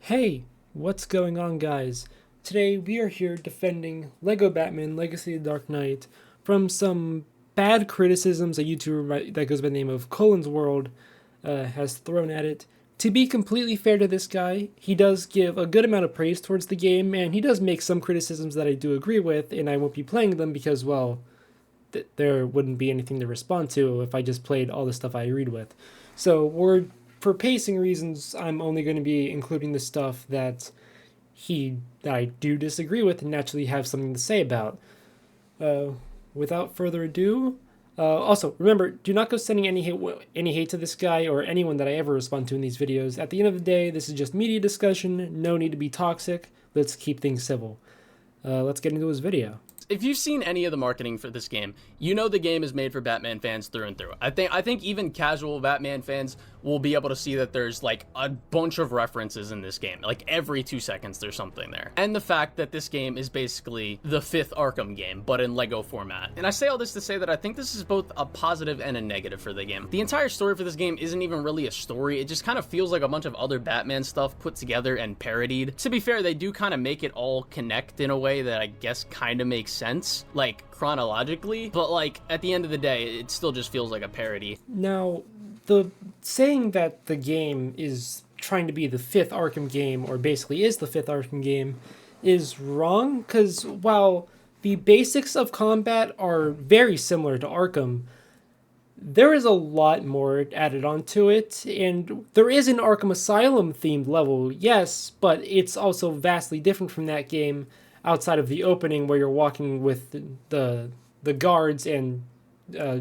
Hey, what's going on, guys? Today we are here defending Lego Batman Legacy of the Dark Knight from some bad criticisms a YouTuber that goes by the name of Colin's World has thrown at it. To be completely fair to this guy, he does give a good amount of praise towards the game, and he does make some criticisms that I do agree with, and I won't be playing them because, well, there wouldn't be anything to respond to if I just played all the stuff I agreed with. So for pacing reasons, I'm only going to be including the stuff that I do disagree with and naturally have something to say about. Uh, Without further ado, also remember, do not go sending any hate to this guy or anyone that I ever respond to in these videos. At the end of the day, this is just media discussion. No need to be toxic. Let's keep things civil. Let's get into his video. If you've seen any of the marketing for this game, you know the game is made for Batman fans through and through. I think even casual Batman fans will be able to see that there's like a bunch of references in this game. Like every 2 seconds there's something there. And the fact that this game is basically the fifth Arkham game, but in Lego format. And I say all this to say that I think this is both a positive and a negative for the game. The entire story for this game isn't even really a story. It just kind of feels like a bunch of other Batman stuff put together and parodied. To be fair, they do kind of make it all connect in a way that I guess kind of makes sense, like chronologically, but like at the end of the day, it still just feels like a parody. Now, the saying that the game is trying to be the fifth Arkham game, or basically is the fifth Arkham game, is wrong, because while the basics of combat are very similar to Arkham, there is a lot more added onto it, and there is an Arkham Asylum themed level, yes, but it's also vastly different from that game outside of the opening where you're walking with the guards and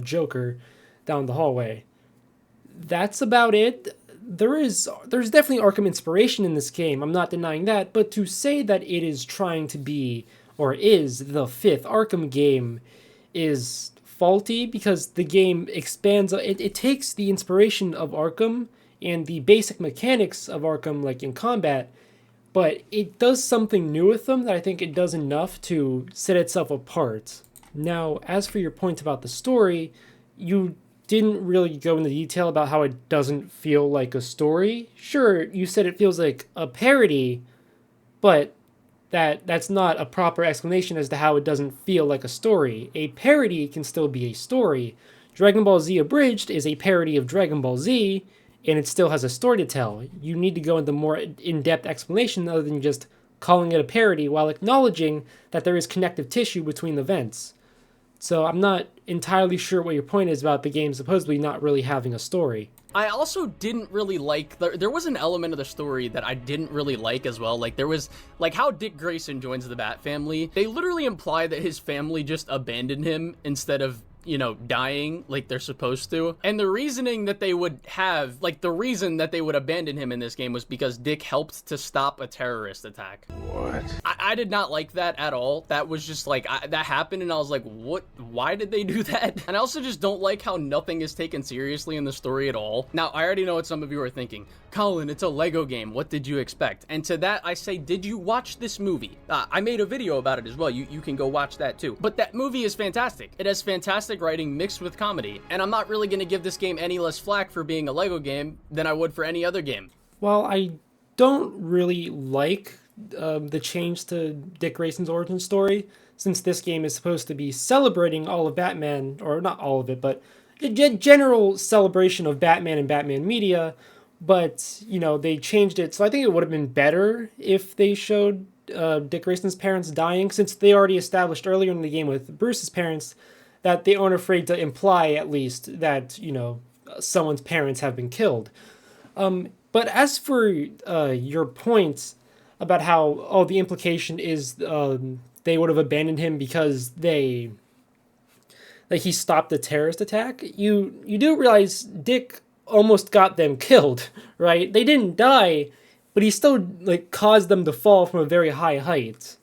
Joker down the hallway. That's about it. There's definitely Arkham inspiration in this game. I'm not denying that, but to say that it is trying to be or is the fifth Arkham game is faulty, because the game expands. It takes the inspiration of Arkham and the basic mechanics of Arkham, like in combat, but it does something new with them that I think it does enough to set itself apart. Now, as for your point about the story, you didn't really go into detail about how it doesn't feel like a story. Sure, you said it feels like a parody, but that's not a proper explanation as to how it doesn't feel like a story. A parody can still be a story. Dragon Ball Z Abridged is a parody of Dragon Ball Z, and it still has a story to tell. You need to go into more in-depth explanation other than just calling it a parody while acknowledging that there is connective tissue between events. So I'm not entirely sure what your point is about the game supposedly not really having a story. I also didn't really like, there was an element of the story that I didn't really like as well. Like there was, like how Dick Grayson joins the Bat family. They literally imply that his family just abandoned him instead of, dying like they're supposed to. And the reasoning that they would have, like the reason that they would abandon him in this game was because Dick helped to stop a terrorist attack. What? I did not like that at all. That was just like, that happened and I was like, what? Why did they do that? And I also just don't like how nothing is taken seriously in the story at all. Now, I already know what some of you are thinking. Colin, it's a Lego game. What did you expect? And to that, I say, did you watch this movie? I made a video about it as well. You can go watch that too. But that movie is fantastic. It has fantastic writing mixed with comedy. And I'm not really going to give this game any less flack for being a Lego game than I would for any other game. While I don't really like the change to Dick Grayson's origin story, since this game is supposed to be celebrating all of Batman, or not all of it, but a general celebration of Batman and Batman media, but, they changed it, so I think it would have been better if they showed Dick Grayson's parents dying, since they already established earlier in the game with Bruce's parents that they aren't afraid to imply, at least, that, someone's parents have been killed. But as for your point about how, the implication is they would have abandoned him because he stopped the terrorist attack, you do realize Dick almost got them killed, right? They didn't die, but he still caused them to fall from a very high height.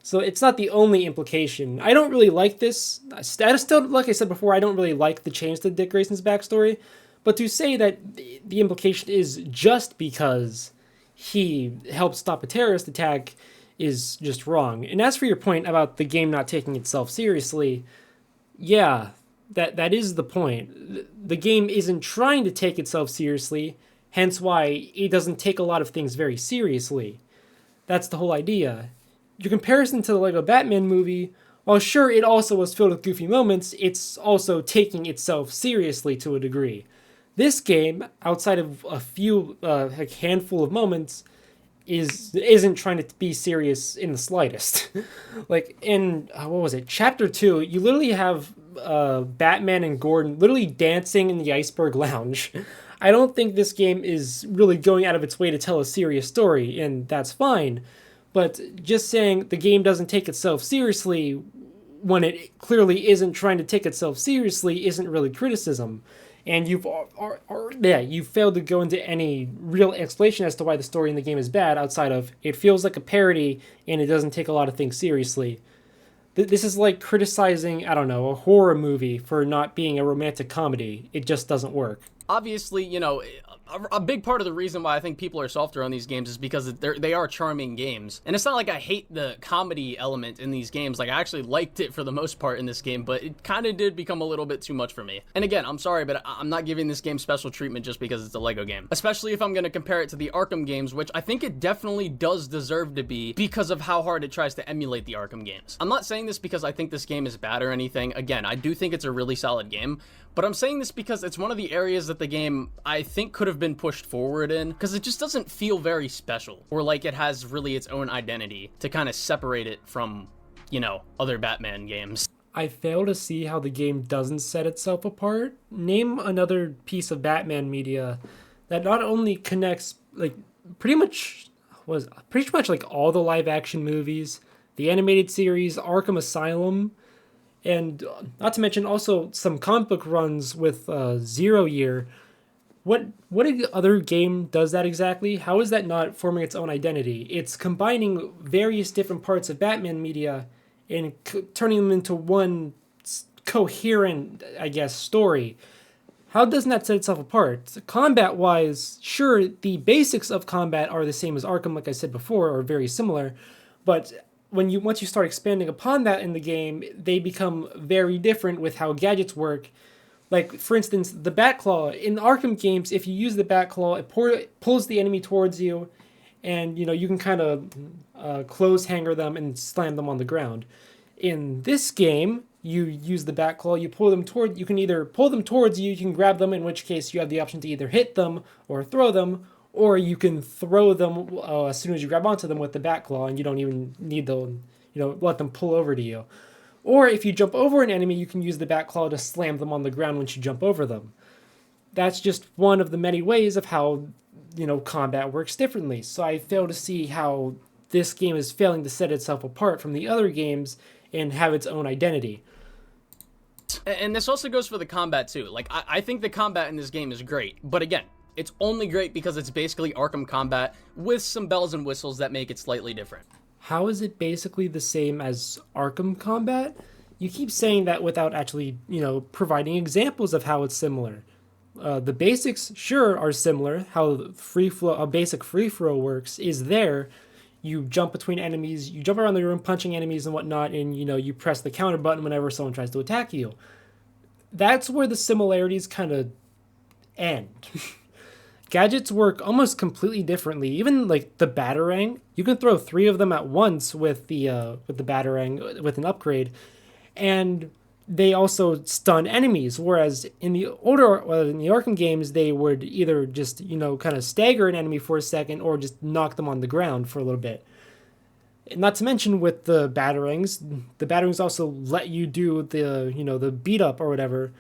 So it's not the only implication. I don't really like this. I still, like I said before, I don't really like the change to Dick Grayson's backstory. But to say that the implication is just because he helped stop a terrorist attack is just wrong. And as for your point about the game not taking itself seriously, yeah, that is the point. The game isn't trying to take itself seriously. hence why it doesn't take a lot of things very seriously. That's the whole idea. Your comparison to the Lego Batman movie, while sure it also was filled with goofy moments, it's also taking itself seriously to a degree. This game, outside of a few, like handful of moments, isn't trying to be serious in the slightest. Like in what was it, Chapter 2, you literally have Batman and Gordon literally dancing in the Iceberg Lounge. I don't think this game is really going out of its way to tell a serious story, and that's fine. But just saying the game doesn't take itself seriously when it clearly isn't trying to take itself seriously isn't really criticism. And you've failed to go into any real explanation as to why the story in the game is bad outside of it feels like a parody and it doesn't take a lot of things seriously. This is like criticizing, I don't know, a horror movie for not being a romantic comedy. It just doesn't work. Obviously, a big part of the reason why I think people are softer on these games is because they are charming games. And it's not like I hate the comedy element in these games. Like, I actually liked it for the most part in this game, but it kind of did become a little bit too much for me. And again, I'm sorry, but I'm not giving this game special treatment just because it's a Lego game. Especially if I'm going to compare it to the Arkham games, which I think it definitely does deserve to be because of how hard it tries to emulate the Arkham games. I'm not saying this because I think this game is bad or anything. Again, I do think it's a really solid game, but I'm saying this because it's one of the areas that the game, I think, could have been pushed forward in, because it just doesn't feel very special, or like it has really its own identity to kind of separate it from, other Batman games. I fail to see how the game doesn't set itself apart. Name another piece of Batman media that not only connects, like, pretty much like all the live action movies, the animated series, Arkham Asylum, and not to mention also some comic book runs with Zero Year. What other game does that exactly? How is that not forming its own identity? It's combining various different parts of Batman media and turning them into one coherent, I guess, story. How doesn't that set itself apart? Combat-wise, sure, the basics of combat are the same as Arkham, like I said before, or very similar, but once you start expanding upon that in the game, they become very different with how gadgets work. Like, for instance, the Batclaw. In Arkham games, if you use the Batclaw, it pulls the enemy towards you, and, you can kind of close hanger them and slam them on the ground. In this game, you use the Batclaw, you can either pull them towards you, you can grab them, in which case you have the option to either hit them or throw them, or you can throw them as soon as you grab onto them with the Batclaw, and you don't even need to, let them pull over to you. Or if you jump over an enemy, you can use the Batclaw to slam them on the ground once you jump over them. That's just one of the many ways of how, combat works differently. So I fail to see how this game is failing to set itself apart from the other games and have its own identity. And this also goes for the combat too. Like, I think the combat in this game is great, but again, it's only great because it's basically Arkham combat with some bells and whistles that make it slightly different. How is it basically the same as Arkham combat? You keep saying that without actually, providing examples of how it's similar. The basics, sure, are similar. How a basic free flow works is there. You jump between enemies, you jump around the room punching enemies and whatnot, and, you press the counter button whenever someone tries to attack you. That's where the similarities kind of end. Gadgets work almost completely differently. Even like the Batarang, you can throw 3 of them at once with the Batarang with an upgrade, and they also stun enemies. Whereas in the Arkham games, they would either just kind of stagger an enemy for a second or just knock them on the ground for a little bit. Not to mention with the Batarangs also let you do the beat up or whatever.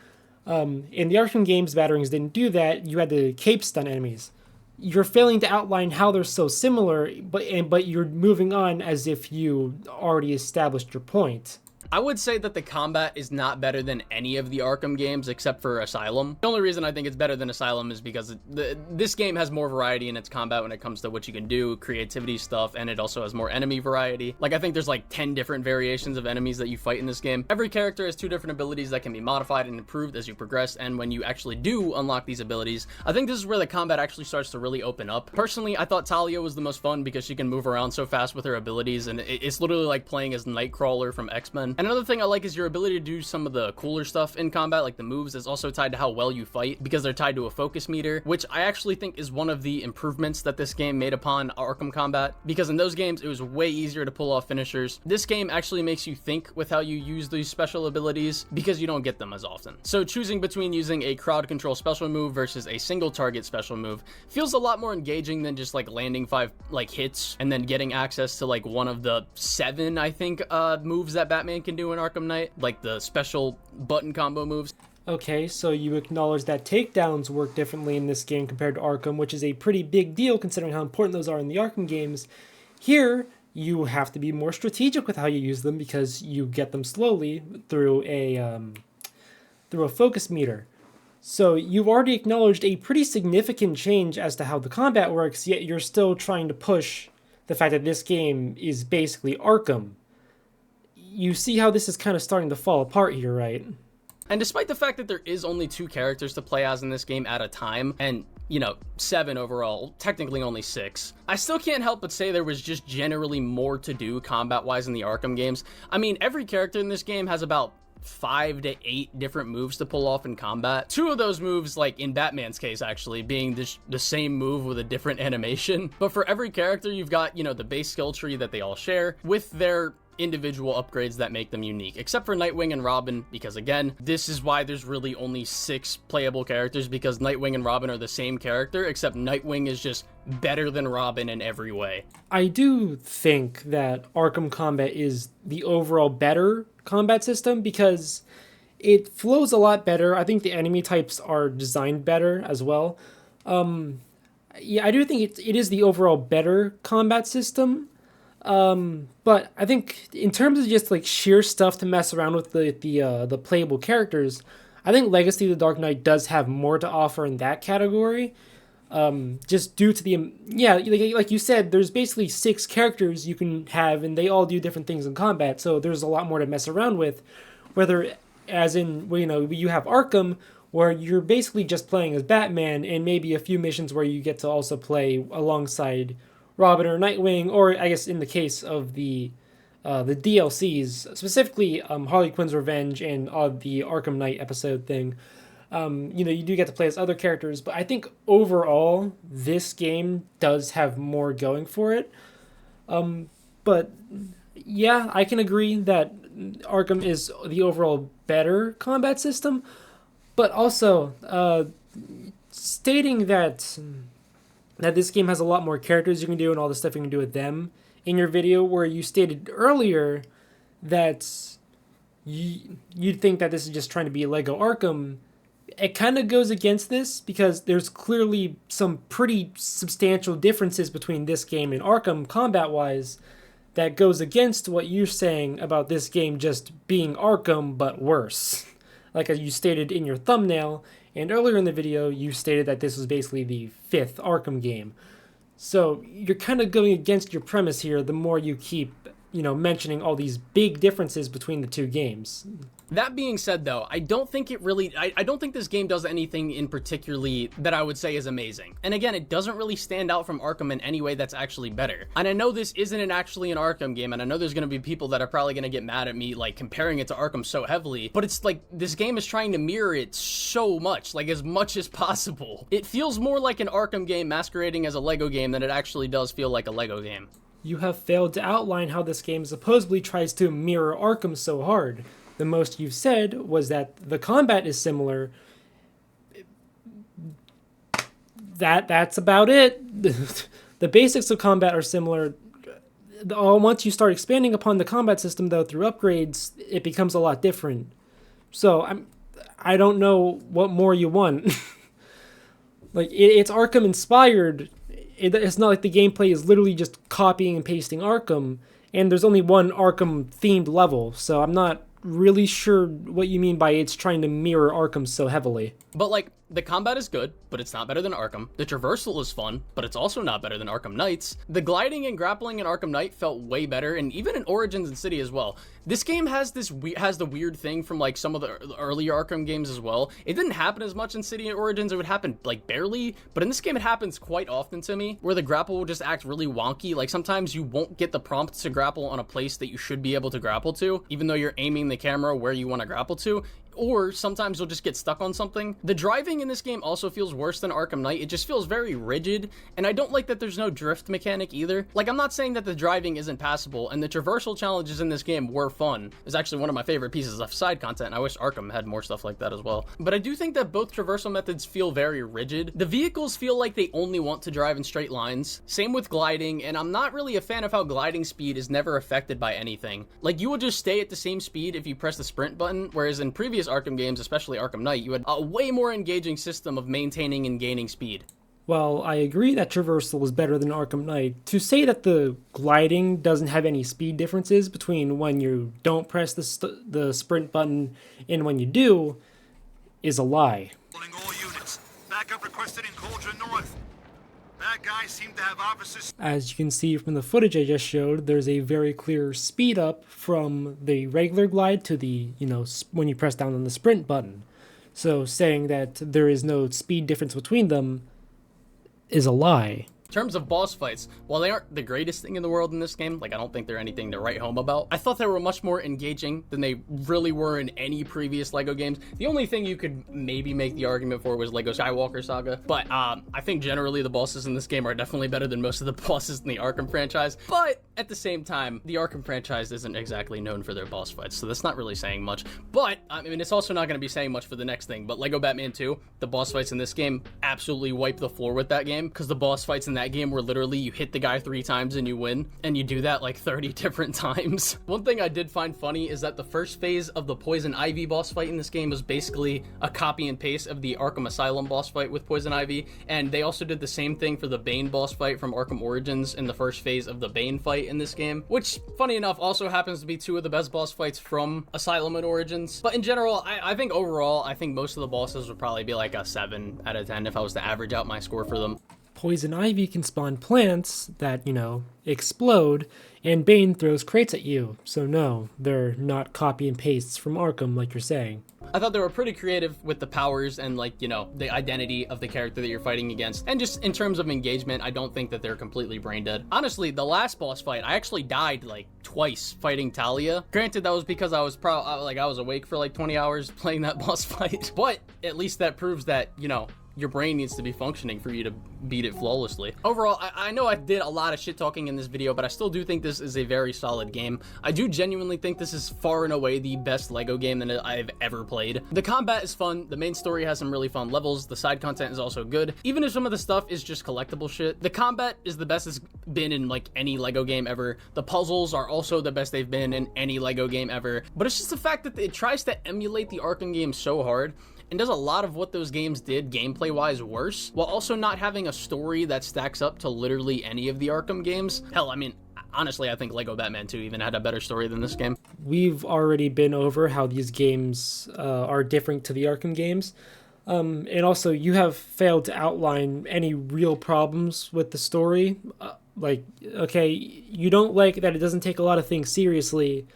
In the Arkham games, Batarangs didn't do that. You had to cape stun enemies. You're failing to outline how they're so similar, but you're moving on as if you already established your point. I would say that the combat is not better than any of the Arkham games except for Asylum. The only reason I think it's better than Asylum is because this game has more variety in its combat when it comes to what you can do, creativity stuff, and it also has more enemy variety. Like, I think there's like 10 different variations of enemies that you fight in this game. Every character has 2 different abilities that can be modified and improved as you progress, and when you actually do unlock these abilities, I think this is where the combat actually starts to really open up. Personally, I thought Talia was the most fun because she can move around so fast with her abilities, and it's literally like playing as Nightcrawler from X-Men. And another thing I like is your ability to do some of the cooler stuff in combat, like the moves, is also tied to how well you fight, because they're tied to a focus meter, which I actually think is one of the improvements that this game made upon Arkham Combat, because in those games it was way easier to pull off finishers. This game actually makes you think with how you use these special abilities, because you don't get them as often. So choosing between using a crowd control special move versus a single target special move feels a lot more engaging than just like landing 5 like hits and then getting access to like one of the 7, I think, moves that Batman can do in Arkham Knight, like the special button combo moves. Okay, so you acknowledge that takedowns work differently in this game compared to Arkham, which is a pretty big deal considering how important those are in the Arkham games. Here, you have to be more strategic with how you use them because you get them slowly through a focus meter. So you've already acknowledged a pretty significant change as to how the combat works, yet you're still trying to push the fact that this game is basically Arkham. You see how this is kind of starting to fall apart here, right? And despite the fact that there is only 2 characters to play as in this game at a time, and, 7 overall, technically only 6, I still can't help but say there was just generally more to do combat-wise in the Arkham games. I mean, every character in this game has about 5 to 8 different moves to pull off in combat. 2 of those moves, like in Batman's case actually, being the same move with a different animation. But for every character, you've got, the base skill tree that they all share with their individual upgrades that make them unique, except for Nightwing and Robin, because again, this is why there's really only 6 playable characters, because Nightwing and Robin are the same character, except Nightwing is just better than Robin in every way. I do think that Arkham Combat is the overall better combat system because it flows a lot better. I think the enemy types are designed better as well. Yeah, I do think it is the overall better combat system. But I think in terms of just like sheer stuff to mess around with the playable characters, I think Legacy of the Dark Knight does have more to offer in that category. Just due to like you said, there's basically 6 characters you can have, and they all do different things in combat. So there's a lot more to mess around with. Whether, as in, you have Arkham, where you're basically just playing as Batman, and maybe a few missions where you get to also play alongside Robin or Nightwing, or I guess in the case of the DLCs, specifically Harley Quinn's Revenge and the Arkham Knight episode thing. You do get to play as other characters, but I think overall this game does have more going for it. But yeah, I can agree that Arkham is the overall better combat system, but also stating that this game has a lot more characters you can do and all the stuff you can do with them in your video, where you stated earlier that you'd think that this is just trying to be Lego Arkham. It kind of goes against this because there's clearly some pretty substantial differences between this game and Arkham combat-wise that goes against what you're saying about this game just being Arkham but worse. Like as you stated in your thumbnail, and earlier in the video, you stated that this was basically the 5th Arkham game. So you're kind of going against your premise here the more you keep, mentioning all these big differences between the 2 games. That being said, though, I don't think it really... I don't think this game does anything in particularly that I would say is amazing. And again, it doesn't really stand out from Arkham in any way that's actually better. And I know this isn't actually an Arkham game, and I know there's going to be people that are probably going to get mad at me, like, comparing it to Arkham so heavily, but it's like, this game is trying to mirror it so much, like, as much as possible. It feels more like an Arkham game masquerading as a Lego game than it actually does feel like a Lego game. You have failed to outline how this game supposedly tries to mirror Arkham so hard. The most you've said was that the combat is similar. That's about it. The basics of combat are similar. Once you start expanding upon the combat system, though, through upgrades, it becomes a lot different. So I don't know what more you want. Like it's Arkham inspired. It's not like the gameplay is literally just copying and pasting Arkham, and there's only one Arkham themed level. So I'm not really sure what you mean by it's trying to mirror Arkham so heavily. But like, The combat is good, but it's not better than Arkham. The traversal is fun, but it's also not better than Arkham Knight's. The gliding and grappling in Arkham Knight felt way better, and even in Origins and City as well. This game has the weird thing from like some of the earlier Arkham games as well. It didn't happen as much in City and Origins. It would happen like barely, but in this game it happens quite often to me, where the grapple will just act really wonky. Like sometimes you won't get the prompt to grapple on a place that you should be able to grapple to, even though you're aiming the camera where you want to grapple to. Or sometimes you'll just get stuck on something. The driving in this game also feels worse than Arkham Knight. It just feels very rigid, and I don't like that there's no drift mechanic either. Like, I'm not saying that the driving isn't passable, and the traversal challenges in this game were fun. It's actually one of my favorite pieces of side content, and I wish Arkham had more stuff like that as well. But I do think that both traversal methods feel very rigid. The vehicles feel like they only want to drive in straight lines. Same with gliding, and I'm not really a fan of how gliding speed is never affected by anything. Like, you will just stay at the same speed if you press the sprint button, whereas in previous Arkham games, especially Arkham Knight, you had a way more engaging system of maintaining and gaining speed. While I agree that traversal is better than Arkham Knight, to say that the gliding doesn't have any speed differences between when you don't press the sprint button and when you do is a lie. Calling all units. Backup requested in Cauldron North. Bad guys seem to have officers. As you can see from the footage I just showed, there's a very clear speed up from the regular glide to the, when you press down on the sprint button. So saying that there is no speed difference between them is a lie. In terms of boss fights, while they aren't the greatest thing in the world in this game, like I don't think they're anything to write home about, I thought they were much more engaging than they really were in any previous LEGO games. The only thing you could maybe make the argument for was LEGO Skywalker Saga, but I think generally the bosses in this game are definitely better than most of the bosses in the Arkham franchise, but at the same time, the Arkham franchise isn't exactly known for their boss fights, so that's not really saying much. But, I mean, it's also not going to be saying much for the next thing, but LEGO Batman 2, the boss fights in this game absolutely wipe the floor with that game, because the boss fights in that game were literally you hit the guy 3 times and you win, and you do that like 30 different times. One thing I did find funny is that the first phase of the Poison Ivy boss fight in this game was basically a copy and paste of the Arkham Asylum boss fight with Poison Ivy, and they also did the same thing for the Bane boss fight from Arkham Origins in the first phase of the Bane fight in this game, which, funny enough, also happens to be 2 of the best boss fights from Asylum and Origins. But in general, I think overall, I think most of the bosses would probably be like a 7 out of 10 if I was to average out my score for them. Poison Ivy can spawn plants that, explode, and Bane throws crates at you. So no, they're not copy and pastes from Arkham like you're saying. I thought they were pretty creative with the powers and the identity of the character that you're fighting against. And just in terms of engagement, I don't think that they're completely brain dead. Honestly, the last boss fight, I actually died like twice fighting Talia. Granted, that was because I was I was awake for like 20 hours playing that boss fight. But at least that proves that, your brain needs to be functioning for you to beat it flawlessly. Overall, I know I did a lot of shit talking in this video, but I still do think this is a very solid game. I do genuinely think this is far and away the best LEGO game that I've ever played. The combat is fun, the main story has some really fun levels, the side content is also good, even if some of the stuff is just collectible shit. The combat is the best it's been in like any LEGO game ever. The puzzles are also the best they've been in any LEGO game ever, but it's just the fact that it tries to emulate the Arkham games so hard and does a lot of what those games did gameplay-wise worse, while also not having a story that stacks up to literally any of the Arkham games. Hell, I mean, honestly, I think LEGO Batman 2 even had a better story than this game. We've already been over how these games are different to the Arkham games. And also, you have failed to outline any real problems with the story. You don't like that it doesn't take a lot of things seriously,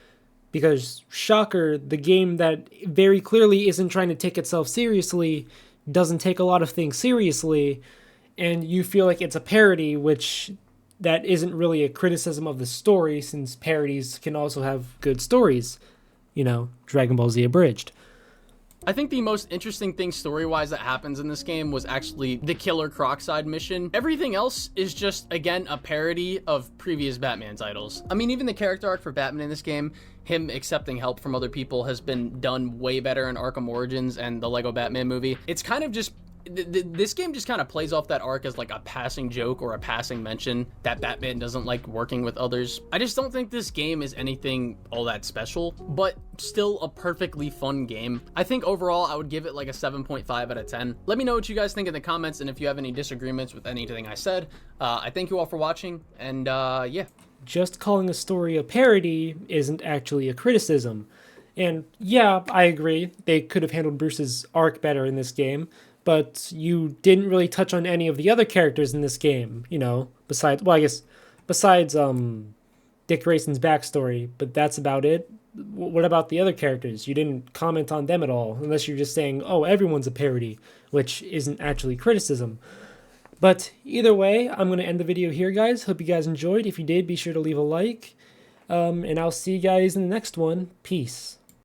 because, shocker, the game that very clearly isn't trying to take itself seriously doesn't take a lot of things seriously, and you feel like it's a parody, which that isn't really a criticism of the story, since parodies can also have good stories. Dragon Ball Z Abridged. I think the most interesting thing story-wise that happens in this game was actually the Killer Croc side mission. Everything else is just, again, a parody of previous Batman titles. I mean, even the character arc for Batman in this game, him accepting help from other people, has been done way better in Arkham Origins and the LEGO Batman movie. It's kind of just this game just kind of plays off that arc as like a passing joke or a passing mention that Batman doesn't like working with others. I just don't think this game is anything all that special, but still a perfectly fun game. I think overall I would give it like a 7.5 out of 10. Let me know what you guys think in the comments, and if you have any disagreements with anything I said. I thank you all for watching, and yeah. Just calling a story a parody isn't actually a criticism. And yeah, I agree, they could have handled Bruce's arc better in this game, but you didn't really touch on any of the other characters in this game, you know, besides, well, I guess, besides Dick Grayson's backstory, but that's about it. What about the other characters? You didn't comment on them at all, unless you're just saying, oh, everyone's a parody, which isn't actually criticism. But either way, I'm going to end the video here, guys. Hope you guys enjoyed. If you did, be sure to leave a like. And I'll see you guys in the next one. Peace.